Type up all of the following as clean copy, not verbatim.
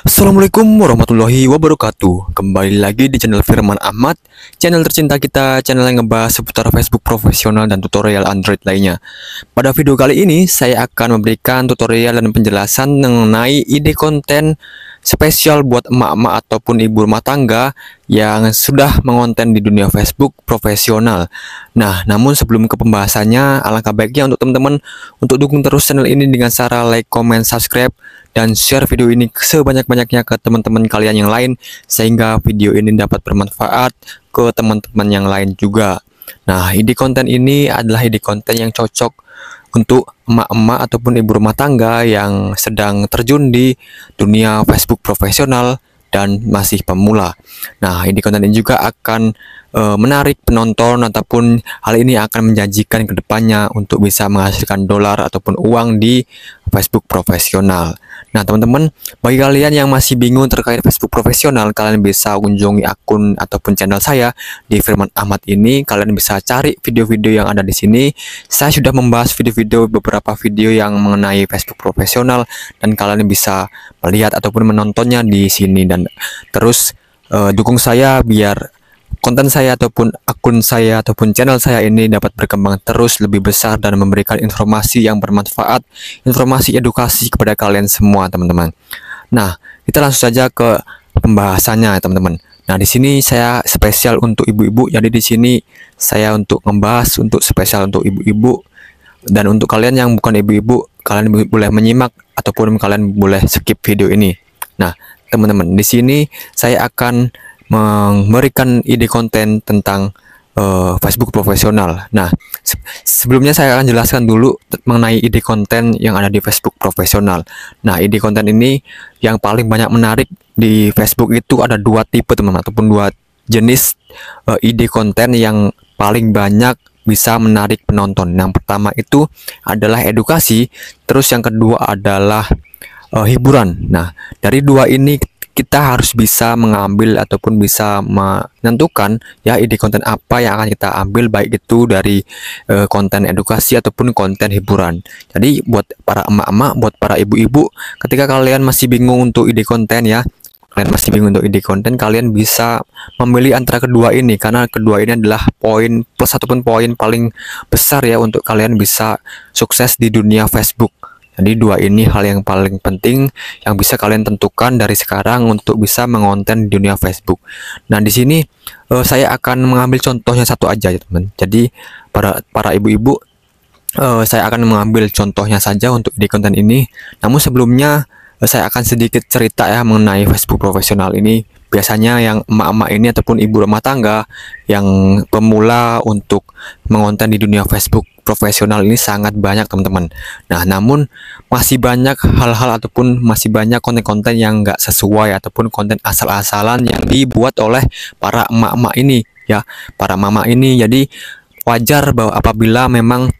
Assalamualaikum warahmatullahi wabarakatuh. Kembali lagi di channel Firman Ahmad, channel tercinta kita, channel yang ngebahas seputar Facebook profesional dan tutorial Android lainnya. Pada video kali ini, saya akan memberikan tutorial dan penjelasan mengenai ide konten spesial buat emak-emak ataupun ibu rumah tangga yang sudah mengonten di dunia Facebook profesional. Nah, namun sebelum ke pembahasannya, alangkah baiknya untuk teman-teman untuk dukung terus channel ini dengan cara like, comment, subscribe, dan share video ini sebanyak-banyaknya ke teman-teman kalian yang lain sehingga video ini dapat bermanfaat ke teman-teman yang lain juga. Nah, ide konten ini adalah ide konten yang cocok untuk emak-emak ataupun ibu rumah tangga yang sedang terjun di dunia Facebook profesional dan masih pemula. Nah, ide konten ini juga akan menarik penonton ataupun hal ini akan menjanjikan ke depannya untuk bisa menghasilkan dolar ataupun uang di Facebook profesional. Nah, teman-teman, bagi kalian yang masih bingung terkait Facebook profesional, kalian bisa kunjungi akun ataupun channel saya di Firman Ahmad ini. Kalian bisa cari video-video yang ada di sini. Saya sudah membahas beberapa video yang mengenai Facebook profesional dan kalian bisa melihat ataupun menontonnya di sini, dan terus dukung saya biar konten saya ataupun akun saya ataupun channel saya ini dapat berkembang terus lebih besar dan memberikan informasi yang bermanfaat, informasi edukasi kepada kalian semua, teman-teman. Nah, kita langsung saja ke pembahasannya, teman-teman. Nah, di sini saya spesial untuk ibu-ibu. Jadi di sini saya untuk membahas untuk spesial untuk ibu-ibu, dan untuk kalian yang bukan ibu-ibu, kalian boleh menyimak ataupun kalian boleh skip video ini. Nah, teman-teman, di sini saya akan memberikan ide konten tentang Facebook profesional. Nah, sebelumnya saya akan jelaskan dulu mengenai ide konten yang ada di Facebook profesional. Nah, ide konten ini yang paling banyak menarik di Facebook itu ada dua tipe, teman-teman, ataupun dua jenis ide konten yang paling banyak bisa menarik penonton. Yang pertama itu adalah edukasi, terus yang kedua adalah hiburan. Nah, dari dua ini kita harus bisa mengambil ataupun bisa menentukan ya ide konten apa yang akan kita ambil, baik itu dari konten edukasi ataupun konten hiburan. Jadi buat para emak-emak, buat para ibu-ibu, ketika kalian masih bingung untuk ide konten ya, kalian bisa memilih antara kedua ini, karena kedua ini adalah poin plus ataupun poin paling besar ya untuk kalian bisa sukses di dunia Facebook. Jadi dua ini hal yang paling penting yang bisa kalian tentukan dari sekarang untuk bisa mengonten di dunia Facebook. Nah, di sini saya akan mengambil contohnya satu aja ya, teman. Jadi para ibu-ibu, saya akan mengambil contohnya saja untuk di konten ini. Namun sebelumnya saya akan sedikit cerita ya mengenai Facebook profesional ini. Biasanya yang emak-emak ini ataupun ibu rumah tangga yang pemula untuk mengonten di dunia Facebook profesional ini sangat banyak, teman-teman. Nah, namun masih banyak hal-hal ataupun masih banyak konten-konten yang nggak sesuai ataupun konten asal-asalan yang dibuat oleh para emak-emak ini ya, para mama ini. Jadi wajar bahwa apabila memang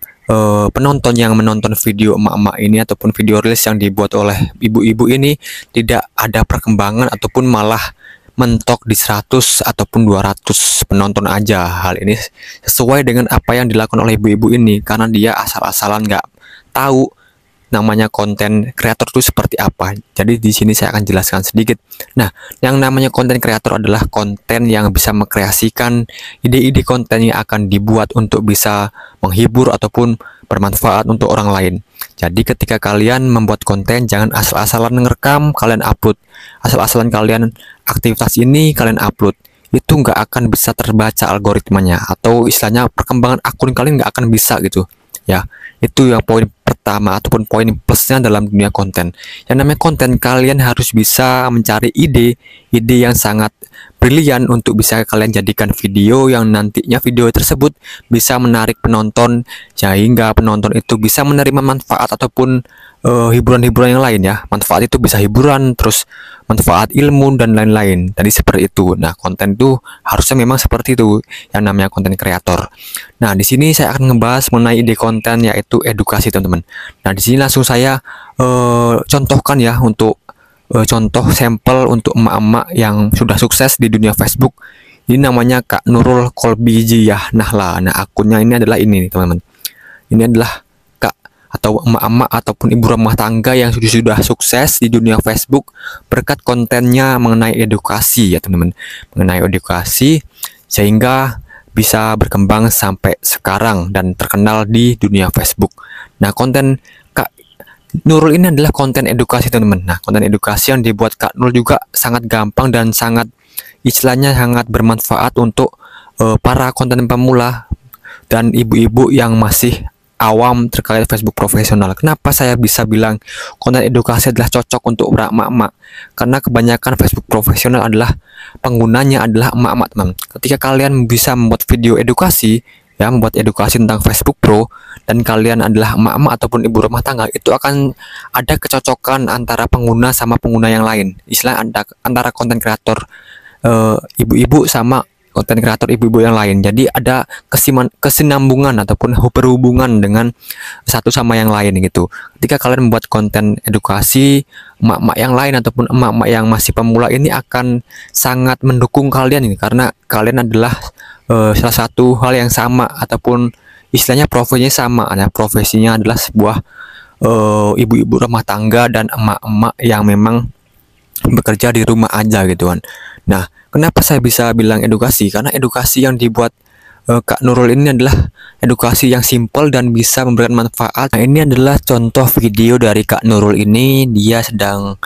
penonton yang menonton video emak-emak ini ataupun video reels yang dibuat oleh ibu-ibu ini tidak ada perkembangan ataupun malah mentok di 100 ataupun 200 penonton aja. Hal ini sesuai dengan apa yang dilakukan oleh ibu-ibu ini karena dia asal-asalan nggak tahu namanya konten kreator itu seperti apa. Jadi di sini saya akan jelaskan sedikit. Nah, yang namanya konten kreator adalah konten yang bisa mengkreasikan ide-ide konten yang akan dibuat untuk bisa menghibur ataupun bermanfaat untuk orang lain. Jadi ketika kalian membuat konten, jangan asal-asalan ngerekam, kalian upload. Asal-asalan kalian aktivitas ini kalian upload. Itu nggak akan bisa terbaca algoritmanya, atau istilahnya perkembangan akun kalian nggak akan bisa gitu. Ya, itu yang poin pertama ataupun poin plusnya dalam dunia konten. Yang namanya konten, kalian harus bisa mencari ide yang sangat brilian untuk bisa kalian jadikan video yang nantinya video tersebut bisa menarik penonton sehingga penonton itu bisa menerima manfaat ataupun hiburan-hiburan yang lain ya. Manfaat itu bisa hiburan, terus manfaat ilmu dan lain-lain. Tadi seperti itu. Nah, konten itu harusnya memang seperti itu yang namanya konten kreator. Nah, di sini saya akan ngebahas mengenai ide konten yaitu edukasi, teman-teman. Nah, di sini langsung saya contohkan ya untuk contoh sampel untuk emak-emak yang sudah sukses di dunia Facebook. Ini namanya Kak Nurul Kolbijiyah Nahla. Nah, akunnya ini adalah ini, teman-teman. Ini adalah atau emak-emak ataupun ibu rumah tangga yang sudah sukses di dunia Facebook berkat kontennya mengenai edukasi ya teman-teman, mengenai edukasi sehingga bisa berkembang sampai sekarang dan terkenal di dunia Facebook. Nah, konten Kak Nurul ini adalah konten edukasi teman-teman. Nah, konten edukasi yang dibuat Kak Nurul juga sangat gampang dan sangat istilahnya sangat bermanfaat untuk para konten pemula dan ibu-ibu yang masih awam terkait Facebook profesional. Kenapa saya bisa bilang konten edukasi adalah cocok untuk emak-emak? Karena kebanyakan Facebook profesional adalah penggunanya adalah emak-emak, teman. Ketika kalian bisa membuat video edukasi, ya, membuat edukasi tentang Facebook Pro, dan kalian adalah emak-emak ataupun ibu rumah tangga, itu akan ada kecocokan antara pengguna sama pengguna yang lain. Istilah antara konten kreator ibu-ibu sama konten kreator ibu-ibu yang lain. Jadi ada kesinambungan ataupun berhubungan dengan satu sama yang lain gitu. Ketika kalian membuat konten edukasi, emak-emak yang lain ataupun emak-emak yang masih pemula ini akan sangat mendukung kalian ini, karena kalian adalah salah satu hal yang sama ataupun istilahnya profesinya sama. Nah, profesinya adalah sebuah ibu-ibu rumah tangga dan emak-emak yang memang bekerja di rumah aja gitu kan. Nah, kenapa saya bisa bilang edukasi? Karena edukasi yang dibuat Kak Nurul ini adalah edukasi yang simpel dan bisa memberikan manfaat. Nah, ini adalah contoh video dari Kak Nurul ini. Dia sedang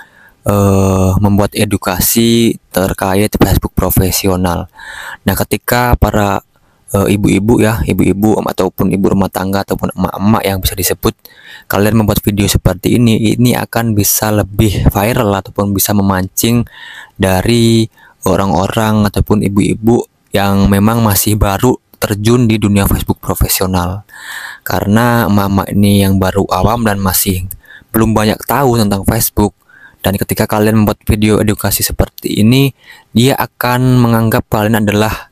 membuat edukasi terkait Facebook profesional. Nah, ketika para ibu-ibu ya, ibu-ibu ataupun ibu rumah tangga ataupun emak-emak yang bisa disebut, kalian membuat video seperti ini akan bisa lebih viral ataupun bisa memancing dari orang-orang ataupun ibu-ibu yang memang masih baru terjun di dunia Facebook profesional. Karena emak-emak ini yang baru awam dan masih belum banyak tahu tentang Facebook, dan ketika kalian membuat video edukasi seperti ini, dia akan menganggap kalian adalah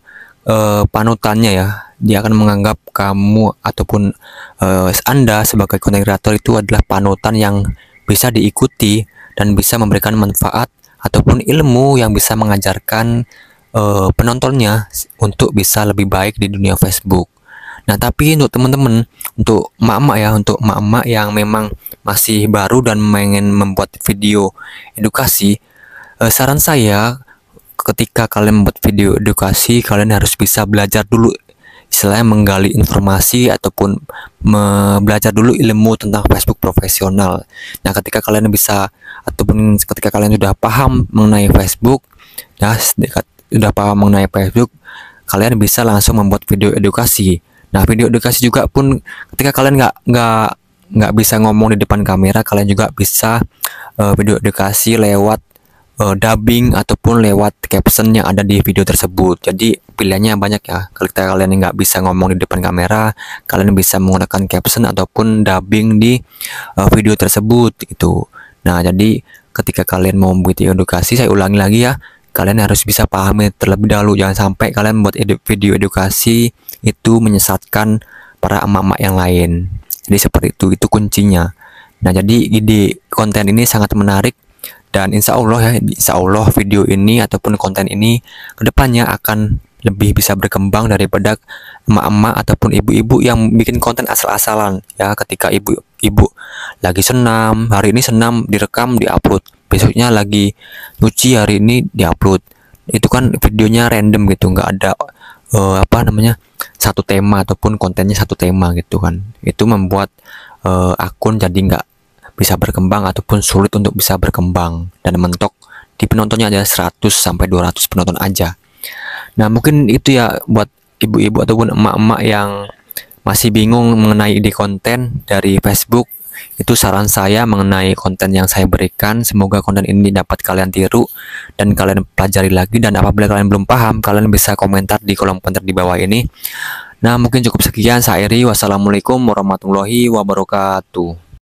panutannya ya. Dia akan menganggap kamu ataupun Anda sebagai konten kreator itu adalah panutan yang bisa diikuti dan bisa memberikan manfaat ataupun ilmu yang bisa mengajarkan penontonnya untuk bisa lebih baik di dunia Facebook. Nah, tapi untuk teman-teman, untuk emak-emak ya, untuk emak-emak yang memang masih baru dan pengen membuat video edukasi, saran saya ketika kalian membuat video edukasi, kalian harus bisa belajar dulu, istilahnya menggali informasi ataupun belajar dulu ilmu tentang Facebook profesional. Nah, ketika kalian bisa ataupun ketika kalian sudah paham mengenai Facebook, ya, sudah paham mengenai Facebook, kalian bisa langsung membuat video edukasi. Nah, video edukasi juga pun ketika kalian nggak bisa ngomong di depan kamera, kalian juga bisa video edukasi lewat dubbing ataupun lewat caption yang ada di video tersebut. Jadi pilihannya banyak ya. Kalau kalian nggak bisa ngomong di depan kamera, kalian bisa menggunakan caption ataupun dubbing di video tersebut gitu. Nah, jadi ketika kalian mau membuat edukasi, saya ulangi lagi ya, kalian harus bisa pahami terlebih dahulu. Jangan sampai kalian membuat video edukasi itu menyesatkan para emak-emak yang lain. Jadi seperti itu kuncinya. Nah, jadi ide konten ini sangat menarik. Dan insya Allah video ini ataupun konten ini kedepannya akan lebih bisa berkembang daripada emak-emak ataupun ibu-ibu yang bikin konten asal-asalan ya. Ketika ibu-ibu lagi senam, hari ini senam direkam diupload, besoknya lagi nyuci, hari ini diupload. Itu kan videonya random gitu, nggak ada satu tema ataupun kontennya satu tema gitu kan. Itu membuat akun jadi nggak bisa berkembang ataupun sulit untuk bisa berkembang dan mentok di penontonnya ada 100 sampai 200 penonton aja. Nah, mungkin itu ya buat ibu-ibu ataupun emak-emak yang masih bingung mengenai ide konten dari Facebook. Itu saran saya mengenai konten yang saya berikan. Semoga konten ini dapat kalian tiru dan kalian pelajari lagi, dan apabila kalian belum paham, kalian bisa komentar di kolom komentar di bawah ini. Nah, mungkin cukup sekian, saya akhiri. Wassalamualaikum warahmatullahi wabarakatuh.